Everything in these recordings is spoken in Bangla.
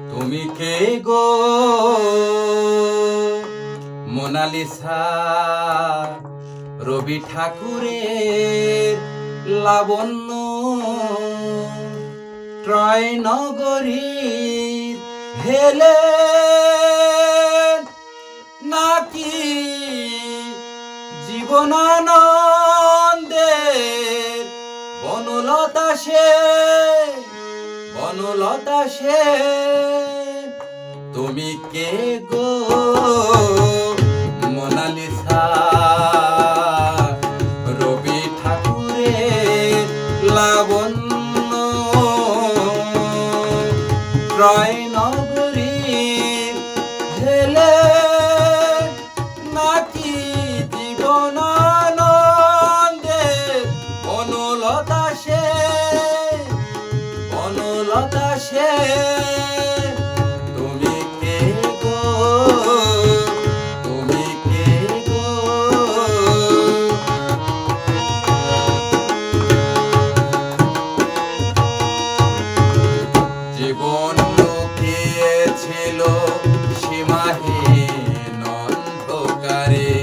তুমি কে গো মোনালিসা, রবি ঠাকুরের লাবণ্য, ট্রয় নগরীর হেলে নাকি জীবনানন্দের বনলতা সে, বনলতা সে। তুমি কে গো মোনালিসা, রবি ঠাকুরের লাবণ্য, ট্রয় নগরীর হেলে নাকি জীবনানন্দের বনলতা সে, বনলতা সে। তুমি কে গো, তুমি কে গো। জীবন লুকিয়েছিল সীমাহীন অন্ধকারে,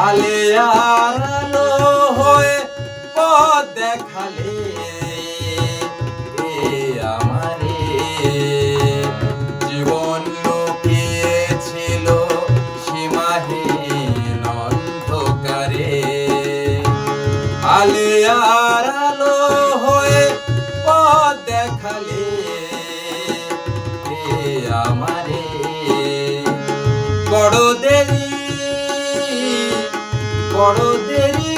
আলে আর আলো হয়ে পথ দেখালে আমারে। জীবন লুকিয়েছিল সীমাহীন অন্ধকারে, আলে আর আলো হয়ে পথ দেখালে আমারে। বড় দেরি, বড় দেরি